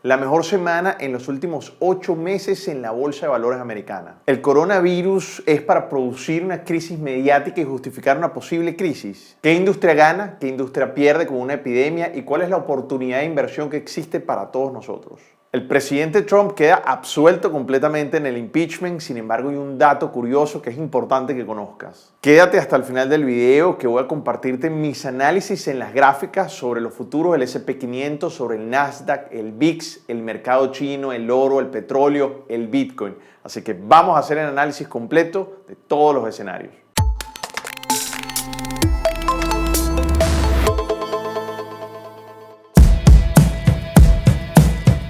la mejor semana en los últimos 8 meses en la Bolsa de Valores americana. ¿El coronavirus es para producir una crisis mediática y justificar una posible crisis? ¿Qué industria gana? ¿Qué industria pierde con una epidemia? ¿Y cuál es la oportunidad de inversión que existe para todos nosotros? El presidente Trump queda absuelto completamente en el impeachment, sin embargo hay un dato curioso que es importante que conozcas. Quédate hasta el final del video que voy a compartirte mis análisis en las gráficas sobre los futuros del S&P 500, sobre el Nasdaq, el VIX, el mercado chino, el oro, el petróleo, el Bitcoin. Así que vamos a hacer el análisis completo de todos los escenarios.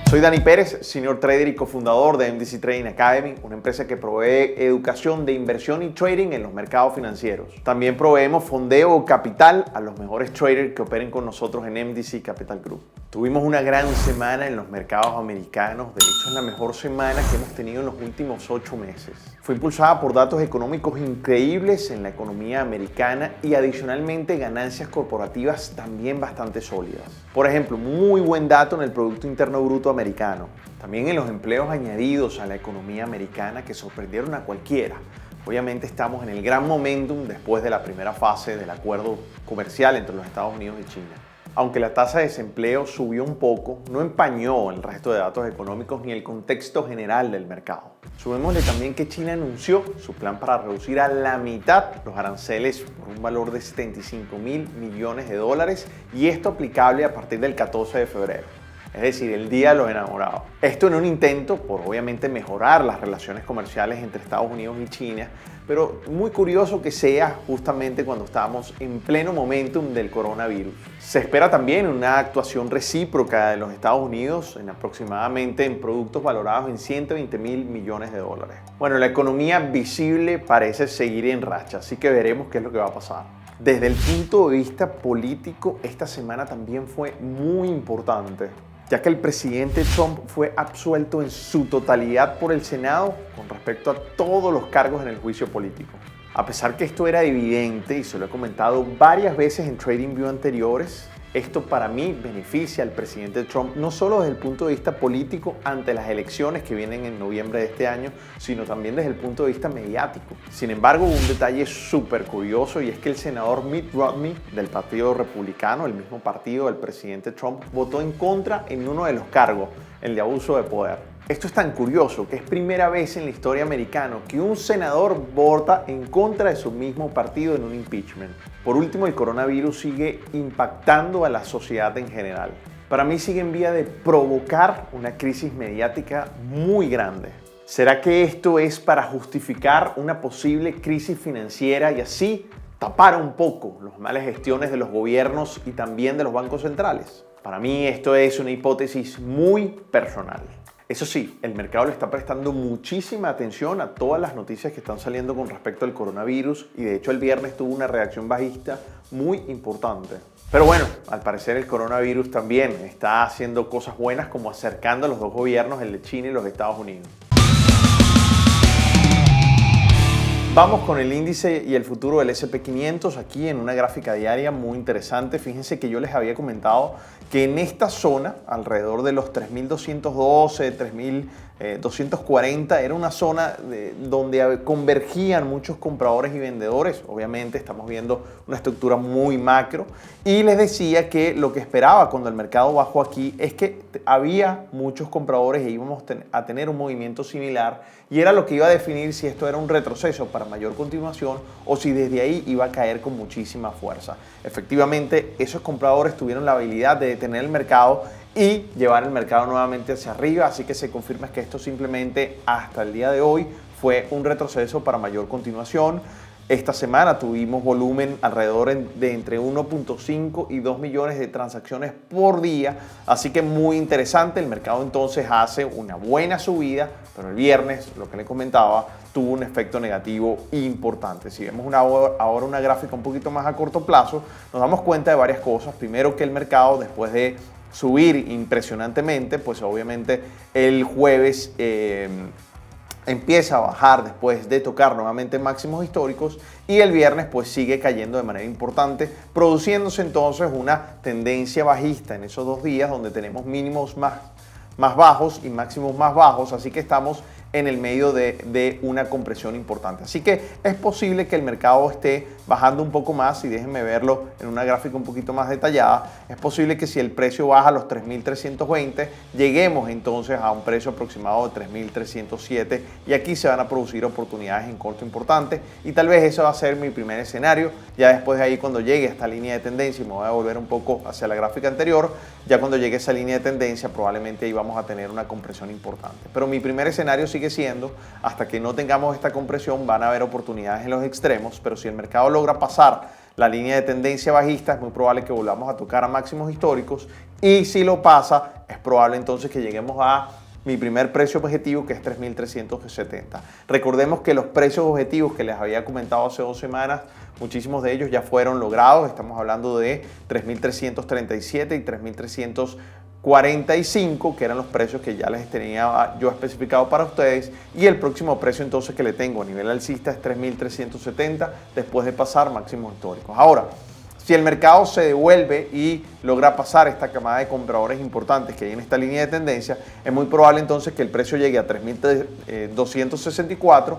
Soy Dani Pérez, Senior Trader y cofundador de MDC Trading Academy, una empresa que provee educación de inversión y trading en los mercados financieros. También proveemos fondeo o capital a los mejores traders que operen con nosotros en MDC Capital Group. Tuvimos una gran semana en los mercados americanos, de hecho es la mejor semana que hemos tenido en los últimos 8 meses. Fue impulsada por datos económicos increíbles en la economía americana y adicionalmente ganancias corporativas también bastante sólidas. Por ejemplo, muy buen dato en el Producto Interno Bruto americano. También en los empleos añadidos a la economía americana que sorprendieron a cualquiera. Obviamente estamos en el gran momentum después de la primera fase del acuerdo comercial entre los Estados Unidos y China. Aunque la tasa de desempleo subió un poco, no empañó el resto de datos económicos ni el contexto general del mercado. Sumémosle también que China anunció su plan para reducir a la mitad los aranceles por un valor de 75.000 millones de dólares y esto aplicable a partir del 14 de febrero. Es decir, el Día de los Enamorados. Esto en un intento por obviamente mejorar las relaciones comerciales entre Estados Unidos y China, pero muy curioso que sea justamente cuando estamos en pleno momentum del coronavirus. Se espera también una actuación recíproca de los Estados Unidos aproximadamente en productos valorados en 120.000 millones de dólares. Bueno, la economía visible parece seguir en racha, así que veremos qué es lo que va a pasar. Desde el punto de vista político, esta semana también fue muy importante, ya que el presidente Trump fue absuelto en su totalidad por el Senado con respecto a todos los cargos en el juicio político. A pesar que esto era evidente y se lo he comentado varias veces en TradingView anteriores, esto para mí beneficia al presidente Trump no solo desde el punto de vista político ante las elecciones que vienen en noviembre de este año, sino también desde el punto de vista mediático. Sin embargo, hubo un detalle súper curioso y es que el senador Mitt Romney del Partido Republicano, el mismo partido del presidente Trump, votó en contra en uno de los cargos, el de abuso de poder. Esto es tan curioso que es primera vez en la historia americana que un senador vota en contra de su mismo partido en un impeachment. Por último, el coronavirus sigue impactando a la sociedad en general. Para mí sigue en vía de provocar una crisis mediática muy grande. ¿Será que esto es para justificar una posible crisis financiera y así tapar un poco las malas gestiones de los gobiernos y también de los bancos centrales? Para mí esto es una hipótesis muy personal. Eso sí, el mercado le está prestando muchísima atención a todas las noticias que están saliendo con respecto al coronavirus y de hecho el viernes tuvo una reacción bajista muy importante. Pero bueno, al parecer el coronavirus también está haciendo cosas buenas como acercando a los dos gobiernos, el de China y los Estados Unidos. Vamos con el índice y el futuro del S&P 500 aquí en una gráfica diaria muy interesante. Fíjense que yo les había comentado que en esta zona, alrededor de los 3.212, 3.240, era una zona donde convergían muchos compradores y vendedores. Obviamente estamos viendo una estructura muy macro. Y les decía que lo que esperaba cuando el mercado bajó aquí es que había muchos compradores e íbamos a tener un movimiento similar y era lo que iba a definir si esto era un retroceso para mayor continuación o si desde ahí iba a caer con muchísima fuerza. Efectivamente, esos compradores tuvieron la habilidad de detener el mercado y llevar el mercado nuevamente hacia arriba, así que se confirma que esto simplemente hasta el día de hoy fue un retroceso para mayor continuación. Esta semana tuvimos volumen alrededor de entre 1.5 y 2 millones de transacciones por día, así que muy interesante. El mercado entonces hace una buena subida, pero el viernes, lo que le comentaba, tuvo un efecto negativo importante. Si vemos ahora una gráfica un poquito más a corto plazo, nos damos cuenta de varias cosas. Primero, que el mercado, después de subir impresionantemente, pues obviamente el jueves empieza a bajar después de tocar nuevamente máximos históricos y el viernes pues sigue cayendo de manera importante, produciéndose entonces una tendencia bajista en esos 2 días donde tenemos mínimos más bajos y máximos más bajos, así que estamos en el medio de una compresión importante. Así que es posible que el mercado esté bajando un poco más, y déjenme verlo en una gráfica un poquito más detallada. Es posible que si el precio baja a los 3.320, lleguemos entonces a un precio aproximado de 3.307, y aquí se van a producir oportunidades en corto importantes, y tal vez eso va a ser mi primer escenario. Ya después de ahí, cuando llegue a esta línea de tendencia, y me voy a volver un poco hacia la gráfica anterior, ya cuando llegue a esa línea de tendencia, probablemente ahí vamos a tener una compresión importante. Pero mi primer escenario sigue siendo, hasta que no tengamos esta compresión, van a haber oportunidades en los extremos, pero si el mercado logra pasar la línea de tendencia bajista, es muy probable que volvamos a tocar a máximos históricos, y si lo pasa, es probable entonces que lleguemos a mi primer precio objetivo, que es 3.370. Recordemos que los precios objetivos que les había comentado hace 2 semanas, muchísimos de ellos ya fueron logrados. Estamos hablando de 3.337 y 3.345, que eran los precios que ya les tenía yo especificado para ustedes, y el próximo precio entonces que le tengo a nivel alcista es 3.370 después de pasar máximos históricos. Ahora, si el mercado se devuelve y logra pasar esta camada de compradores importantes que hay en esta línea de tendencia, es muy probable entonces que el precio llegue a 3.264,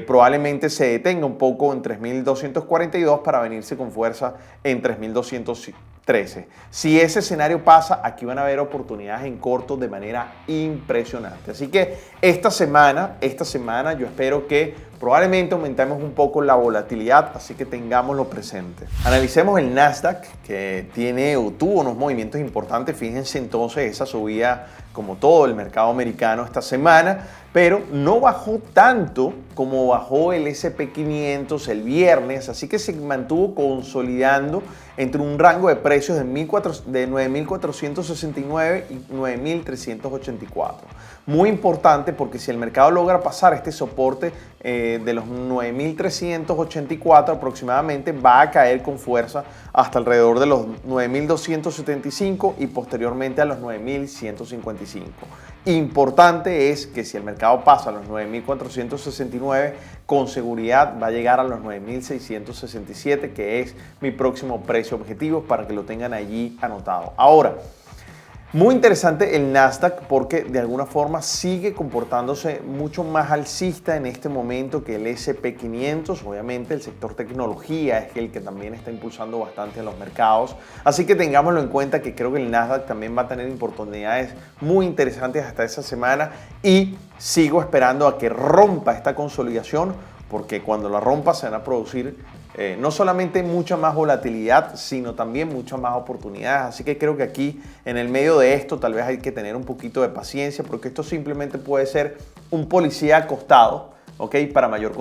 probablemente se detenga un poco en 3.242 para venirse con fuerza en 3.213. Si ese escenario pasa, aquí van a haber oportunidades en corto de manera impresionante. Así que esta semana yo espero que probablemente aumentemos un poco la volatilidad, así que tengámoslo presente. Analicemos el Nasdaq, que tuvo unos movimientos importantes. Fíjense entonces esa subida, como todo el mercado americano esta semana, pero no bajó tanto como bajó el S&P 500 el viernes, así que se mantuvo consolidando entre un rango de precios de 9.469 y 9.384. Muy importante, porque si el mercado logra pasar este soporte de los 9.384 aproximadamente, va a caer con fuerza hasta alrededor de los 9.275 y posteriormente a los 9.155. Importante es que si el mercado pasa a los 9.469, con seguridad va a llegar a los 9.667, que es mi próximo precio objetivo, para que lo tengan allí anotado. Ahora, muy interesante el Nasdaq, porque de alguna forma sigue comportándose mucho más alcista en este momento que el S&P 500. Obviamente el sector tecnología es el que también está impulsando bastante en los mercados. Así que tengámoslo en cuenta, que creo que el Nasdaq también va a tener oportunidades muy interesantes hasta esa semana, y sigo esperando a que rompa esta consolidación, porque cuando la rompa se van a producir no solamente mucha más volatilidad, sino también muchas más oportunidades. Así que creo que aquí, en el medio de esto, tal vez hay que tener un poquito de paciencia, porque esto simplemente puede ser un policía acostado, ¿ok?, para mayor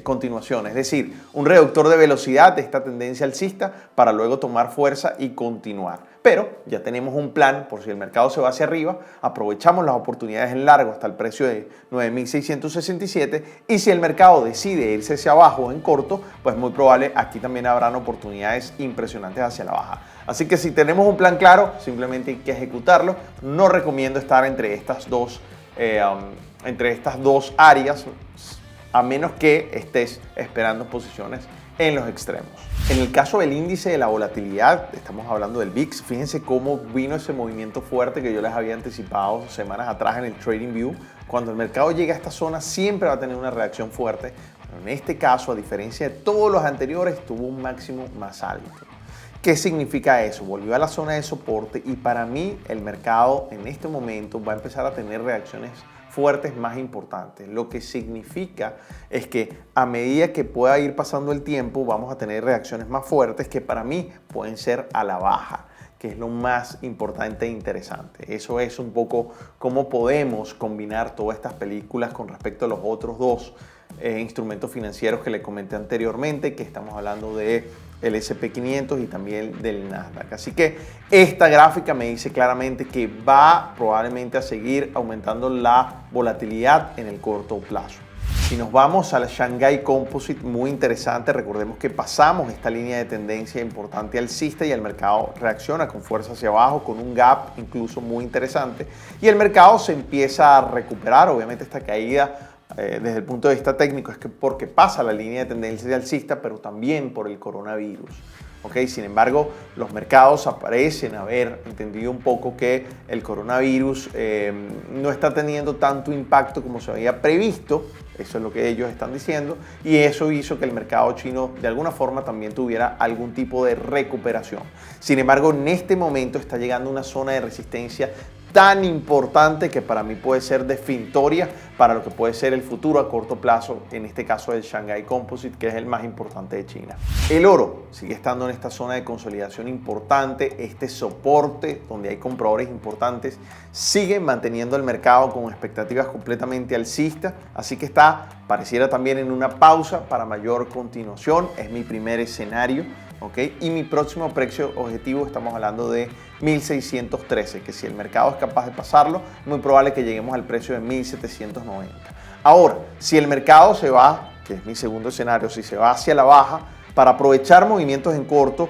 continuación. Es decir, un reductor de velocidad de esta tendencia alcista para luego tomar fuerza y continuar. Pero ya tenemos un plan por si el mercado se va hacia arriba, aprovechamos las oportunidades en largo hasta el precio de 9.667, y si el mercado decide irse hacia abajo en corto, pues muy probable aquí también habrán oportunidades impresionantes hacia la baja. Así que si tenemos un plan claro, simplemente hay que ejecutarlo. No recomiendo estar entre estas dos áreas, a menos que estés esperando posiciones en los extremos. En el caso del índice de la volatilidad, estamos hablando del VIX. Fíjense cómo vino ese movimiento fuerte que yo les había anticipado semanas atrás en el TradingView. Cuando el mercado llega a esta zona, siempre va a tener una reacción fuerte, pero en este caso, a diferencia de todos los anteriores, tuvo un máximo más alto. ¿Qué significa eso? Volvió a la zona de soporte, y para mí el mercado en este momento va a empezar a tener reacciones fuertes más importantes. Lo que significa es que a medida que pueda ir pasando el tiempo, vamos a tener reacciones más fuertes, que para mí pueden ser a la baja, que es lo más importante e interesante. Eso es un poco cómo podemos combinar todas estas películas con respecto a los otros dos instrumentos financieros que le comenté anteriormente, que estamos hablando de el S&P 500 y también del Nasdaq. Así que esta gráfica me dice claramente que va probablemente a seguir aumentando la volatilidad en el corto plazo. Si nos vamos al Shanghai Composite, muy interesante. Recordemos que pasamos esta línea de tendencia importante alcista y el mercado reacciona con fuerza hacia abajo, con un gap incluso muy interesante, y el mercado se empieza a recuperar. Obviamente esta caída desde el punto de vista técnico es que porque pasa la línea de tendencia alcista, pero también por el coronavirus. Sin embargo, los mercados parecen haber entendido un poco que el coronavirus no está teniendo tanto impacto como se había previsto. Eso es lo que ellos están diciendo, y eso hizo que el mercado chino de alguna forma también tuviera algún tipo de recuperación. Sin embargo, en este momento está llegando a una zona de resistencia tan importante que para mí puede ser definitoria para lo que puede ser el futuro a corto plazo, en este caso el Shanghai Composite, que es el más importante de China. El oro sigue estando en esta zona de consolidación importante, este soporte donde hay compradores importantes, sigue manteniendo el mercado con expectativas completamente alcistas, así que pareciera también en una pausa para mayor continuación. Es mi primer escenario. Y mi próximo precio objetivo, estamos hablando de 1613, que si el mercado es capaz de pasarlo, muy probable que lleguemos al precio de 1790. Ahora, si el mercado se va, que es mi segundo escenario, si se va hacia la baja, para aprovechar movimientos en corto,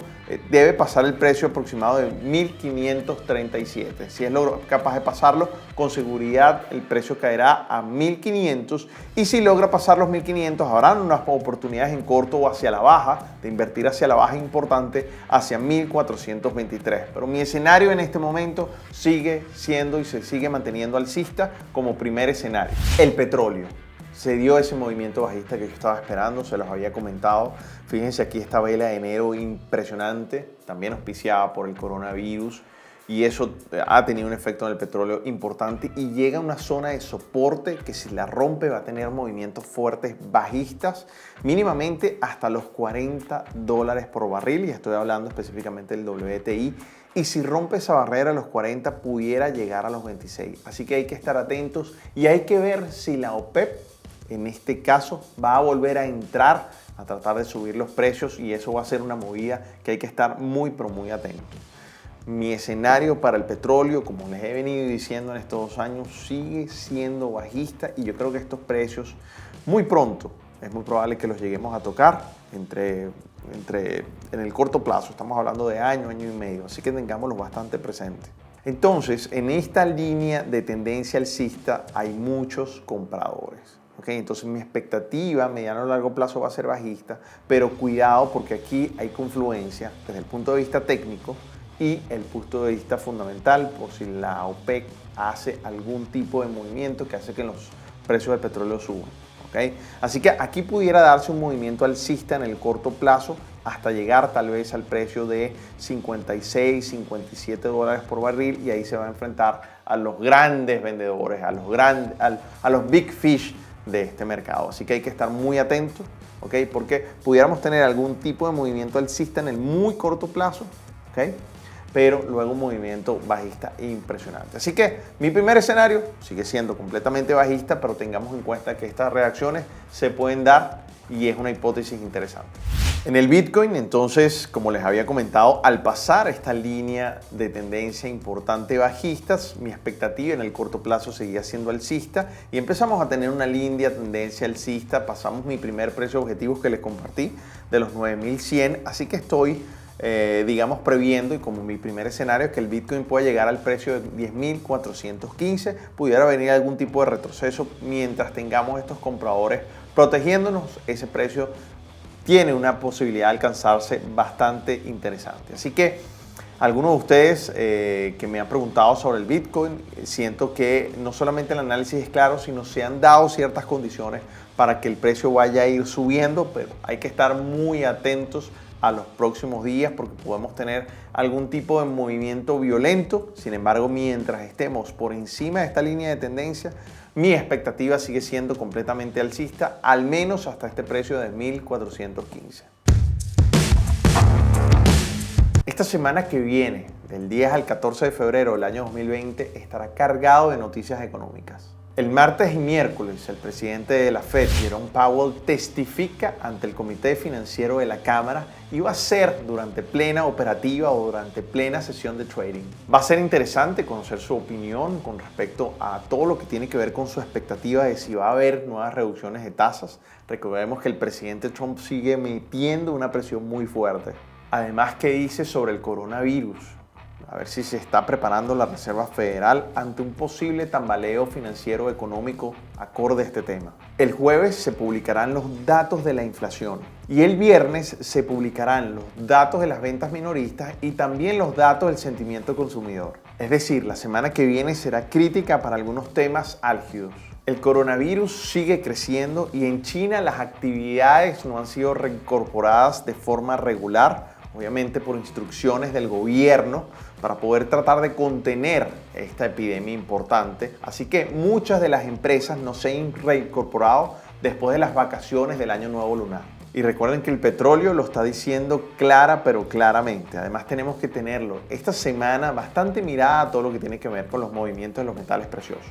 debe pasar el precio aproximado de 1537. Si es capaz de pasarlo, con seguridad el precio caerá a 1500, y si logra pasar los 1500, habrán unas oportunidades en corto o hacia la baja, de invertir hacia la baja importante, hacia 1423. Pero mi escenario en este momento sigue siendo y se sigue manteniendo alcista como primer escenario. El petróleo. Se dio ese movimiento bajista que yo estaba esperando, se los había comentado. Fíjense aquí esta vela de enero impresionante, también auspiciada por el coronavirus, y eso ha tenido un efecto en el petróleo importante y llega a una zona de soporte que si la rompe va a tener movimientos fuertes bajistas, mínimamente hasta los $40 por barril, y estoy hablando específicamente del WTI. Y si rompe esa barrera a los 40, pudiera llegar a los 26. Así que hay que estar atentos y hay que ver si la OPEP, en este caso, va a volver a entrar a tratar de subir los precios, y eso va a ser una movida que hay que estar muy, pero muy atentos. Mi escenario para el petróleo, como les he venido diciendo en estos 2 años, sigue siendo bajista, y yo creo que estos precios muy pronto es muy probable que los lleguemos a tocar en el corto plazo. Estamos hablando de año y medio, así que tengámoslo bastante presente. Entonces, en esta línea de tendencia alcista hay muchos compradores. Entonces mi expectativa a mediano y largo plazo va a ser bajista, pero cuidado porque aquí hay confluencia desde el punto de vista técnico y el punto de vista fundamental, por si la OPEC hace algún tipo de movimiento que hace que los precios del petróleo suban. Así que aquí pudiera darse un movimiento alcista en el corto plazo hasta llegar tal vez al precio de 56, 57 dólares por barril, y ahí se va a enfrentar a los grandes vendedores, a los big fish de este mercado. Así que hay que estar muy atentos, porque pudiéramos tener algún tipo de movimiento alcista en el muy corto plazo, pero luego un movimiento bajista impresionante. Así que mi primer escenario sigue siendo completamente bajista, pero tengamos en cuenta que estas reacciones se pueden dar y es una hipótesis interesante. En el Bitcoin, entonces, como les había comentado, al pasar esta línea de tendencia importante bajistas, mi expectativa en el corto plazo seguía siendo alcista y empezamos a tener una línea de tendencia alcista. Pasamos mi primer precio objetivo que les compartí de los 9100, así que estoy previendo, y como mi primer escenario, que el Bitcoin pueda llegar al precio de 10.415, pudiera venir algún tipo de retroceso mientras tengamos estos compradores protegiéndonos. Ese precio tiene una posibilidad de alcanzarse bastante interesante. Así que algunos de ustedes que me han preguntado sobre el Bitcoin, siento que no solamente el análisis es claro, sino se han dado ciertas condiciones para que el precio vaya a ir subiendo, pero hay que estar muy atentos a los próximos días porque podemos tener algún tipo de movimiento violento. Sin embargo, mientras estemos por encima de esta línea de tendencia, mi expectativa sigue siendo completamente alcista, al menos hasta este precio de 1415. Esta semana que viene, del 10 al 14 de febrero del año 2020, estará cargado de noticias económicas. El martes y miércoles, el presidente de la Fed, Jerome Powell, testifica ante el Comité Financiero de la Cámara y va a ser durante plena operativa o durante plena sesión de trading. Va a ser interesante conocer su opinión con respecto a todo lo que tiene que ver con su expectativa de si va a haber nuevas reducciones de tasas. Recordemos que el presidente Trump sigue metiendo una presión muy fuerte. Además, ¿qué dice sobre el coronavirus? a ver si se está preparando la Reserva Federal ante un posible tambaleo financiero económico acorde a este tema. El jueves se publicarán los datos de la inflación y el viernes se publicarán los datos de las ventas minoristas y también los datos del sentimiento consumidor. Es decir, la semana que viene será crítica para algunos temas álgidos. El coronavirus sigue creciendo y en China las actividades no han sido reincorporadas de forma regular, obviamente por instrucciones del gobierno, para poder tratar de contener esta epidemia importante. Así que muchas de las empresas no se han reincorporado después de las vacaciones del Año Nuevo Lunar. Y recuerden que el petróleo lo está diciendo clara pero claramente. Además tenemos que tenerlo esta semana bastante mirada a todo lo que tiene que ver con los movimientos de los metales preciosos.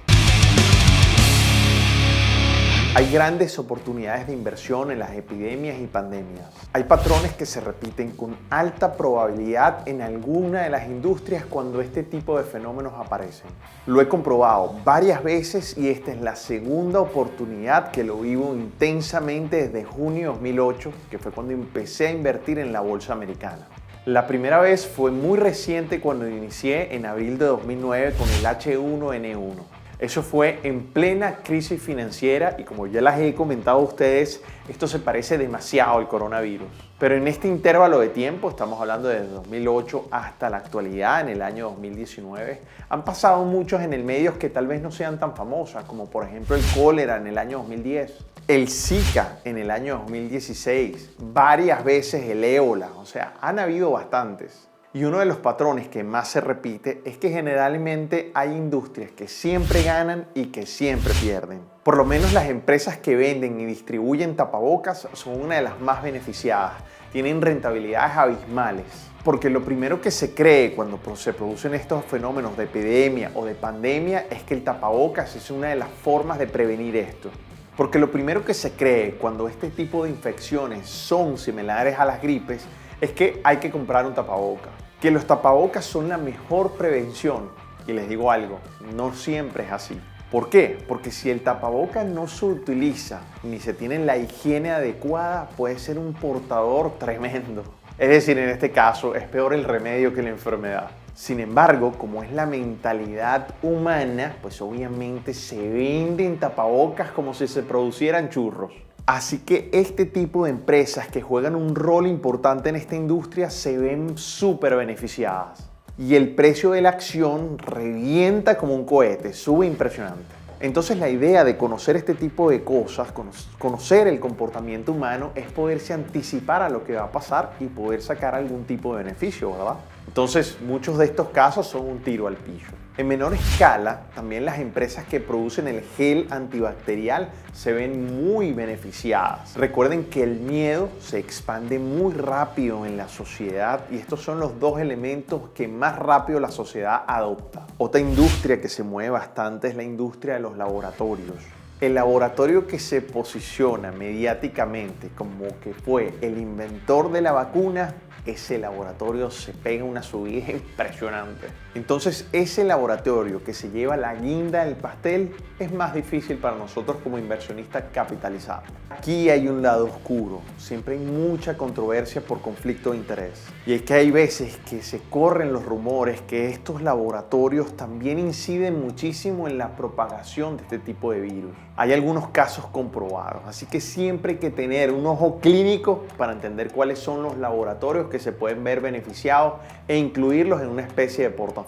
Hay grandes oportunidades de inversión en las epidemias y pandemias. Hay patrones que se repiten con alta probabilidad en alguna de las industrias cuando este tipo de fenómenos aparecen. Lo he comprobado varias veces y esta es la segunda oportunidad que lo vivo intensamente desde junio de 2008, que fue cuando empecé a invertir en la bolsa americana. La primera vez fue muy reciente cuando inicié en abril de 2009 con el H1N1. Eso fue en plena crisis financiera y como ya las he comentado a ustedes, esto se parece demasiado al coronavirus. Pero en este intervalo de tiempo, estamos hablando desde 2008 hasta la actualidad, en el año 2019, han pasado muchos en el medio que tal vez no sean tan famosas, como por ejemplo el cólera en el año 2010, el Zika en el año 2016, varias veces el ébola, o sea, han habido bastantes. Y uno de los patrones que más se repite es que generalmente hay industrias que siempre ganan y que siempre pierden. Por lo menos las empresas que venden y distribuyen tapabocas son una de las más beneficiadas. Tienen rentabilidades abismales. Porque lo primero que se cree cuando se producen estos fenómenos de epidemia o de pandemia es que el tapabocas es una de las formas de prevenir esto. Porque lo primero que se cree cuando este tipo de infecciones son similares a las gripes es que hay que comprar un tapabocas. Que los tapabocas son la mejor prevención. Y les digo algo, no siempre es así. ¿Por qué? Porque si el tapabocas no se utiliza ni se tiene la higiene adecuada, puede ser un portador tremendo. Es decir, en este caso es peor el remedio que la enfermedad. Sin embargo, como es la mentalidad humana, pues obviamente se venden tapabocas como si se producieran churros. Así que este tipo de empresas que juegan un rol importante en esta industria se ven súper beneficiadas. Y el precio de la acción revienta como un cohete, sube impresionante. Entonces la idea de conocer este tipo de cosas, conocer el comportamiento humano, es poderse anticipar a lo que va a pasar y poder sacar algún tipo de beneficio, ¿verdad? Entonces muchos de estos casos son un tiro al pillo. En menor escala, también las empresas que producen el gel antibacterial se ven muy beneficiadas. Recuerden que el miedo se expande muy rápido en la sociedad y estos son los dos elementos que más rápido la sociedad adopta. Otra industria que se mueve bastante es la industria de los laboratorios. El laboratorio que se posiciona mediáticamente como que fue el inventor de la vacuna, ese laboratorio se pega una subida impresionante. Entonces ese laboratorio que se lleva la guinda del pastel es más difícil para nosotros como inversionistas capitalizar. Aquí hay un lado oscuro, siempre hay mucha controversia por conflicto de interés. Y es que hay veces que se corren los rumores que estos laboratorios también inciden muchísimo en la propagación de este tipo de virus. Hay algunos casos comprobados, así que siempre hay que tener un ojo clínico para entender cuáles son los laboratorios que se pueden ver beneficiados e incluirlos en una especie de portafolio.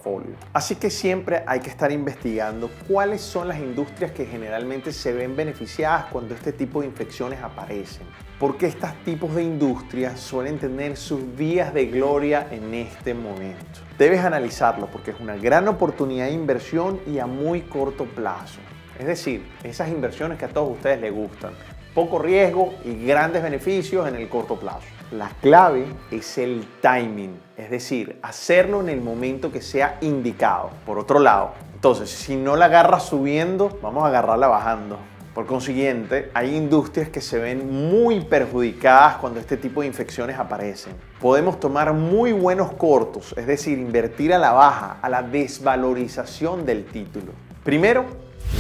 Así que siempre hay que estar investigando cuáles son las industrias que generalmente se ven beneficiadas cuando este tipo de infecciones aparecen. Porque estos tipos de industrias suelen tener sus días de gloria en este momento. Debes analizarlo porque es una gran oportunidad de inversión y a muy corto plazo. Es decir, esas inversiones que a todos ustedes les gustan. Poco riesgo y grandes beneficios en el corto plazo. La clave es el timing, es decir, hacerlo en el momento que sea indicado. Por otro lado, entonces, si no la agarras subiendo, vamos a agarrarla bajando. Por consiguiente, hay industrias que se ven muy perjudicadas cuando este tipo de infecciones aparecen. Podemos tomar muy buenos cortos, es decir, invertir a la baja, a la desvalorización del título. Primero,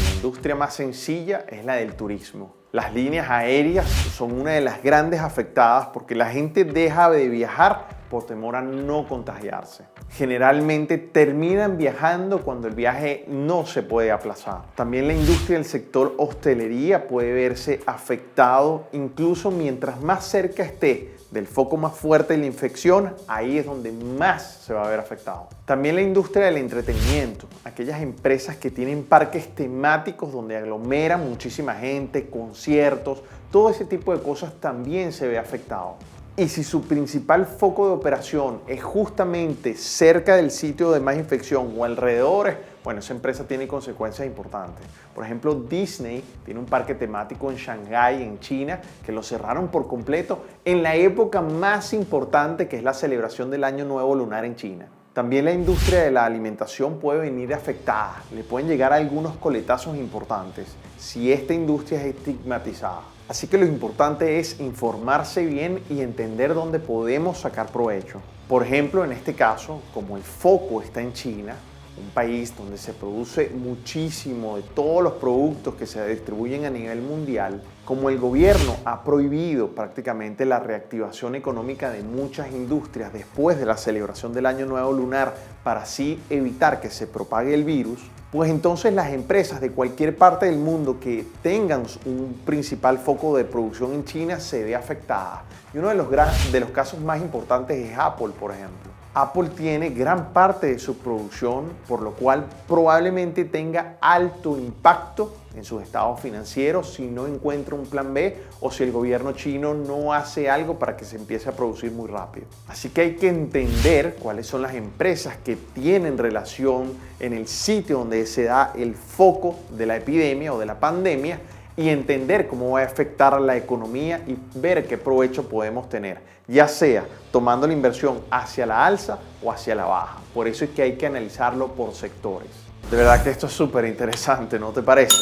la industria más sencilla es la del turismo. Las líneas aéreas son una de las grandes afectadas porque la gente deja de viajar por temor a no contagiarse. generalmente terminan viajando cuando el viaje no se puede aplazar. También la industria del sector hostelería puede verse afectado, incluso mientras más cerca esté del foco más fuerte de la infección, ahí es donde más se va a ver afectado. También la industria del entretenimiento, aquellas empresas que tienen parques temáticos donde aglomeran muchísima gente, conciertos, todo ese tipo de cosas también se ve afectado. Y si su principal foco de operación es justamente cerca del sitio de más infección o alrededores, bueno, esa empresa tiene consecuencias importantes. Por ejemplo, Disney tiene un parque temático en Shanghái, en China, que lo cerraron por completo en la época más importante, que es la celebración del Año Nuevo Lunar en China. También la industria de la alimentación puede venir afectada. Le pueden llegar algunos coletazos importantes si esta industria es estigmatizada. Así que lo importante es informarse bien y entender dónde podemos sacar provecho. Por ejemplo, en este caso, como el foco está en China, un país donde se produce muchísimo de todos los productos que se distribuyen a nivel mundial, como el gobierno ha prohibido prácticamente la reactivación económica de muchas industrias después de la celebración del Año Nuevo Lunar para así evitar que se propague el virus, pues entonces las empresas de cualquier parte del mundo que tengan un principal foco de producción en China se ve afectada. Y uno de los casos más importantes es Apple, por ejemplo. Apple tiene gran parte de su producción, por lo cual probablemente tenga alto impacto en sus estados financieros si no encuentra un plan B o si el gobierno chino no hace algo para que se empiece a producir muy rápido. Así que hay que entender cuáles son las empresas que tienen relación en el sitio donde se da el foco de la epidemia o de la pandemia y entender cómo va a afectar la economía y ver qué provecho podemos tener, ya sea tomando la inversión hacia la alza o hacia la baja. Por eso es que hay que analizarlo por sectores. De verdad que esto es súper interesante, ¿no te parece?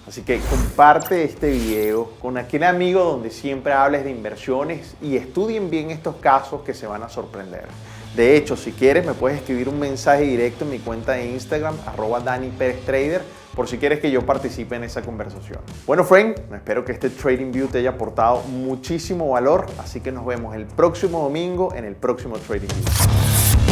Así que comparte este video con aquel amigo donde siempre hables de inversiones y estudien bien estos casos que se van a sorprender. De hecho, si quieres me puedes escribir un mensaje directo en mi cuenta de Instagram, @DaniPerezTrader, por si quieres que yo participe en esa conversación. Bueno, friend, espero que este Trading View te haya aportado muchísimo valor, así que nos vemos el próximo domingo en el próximo Trading View.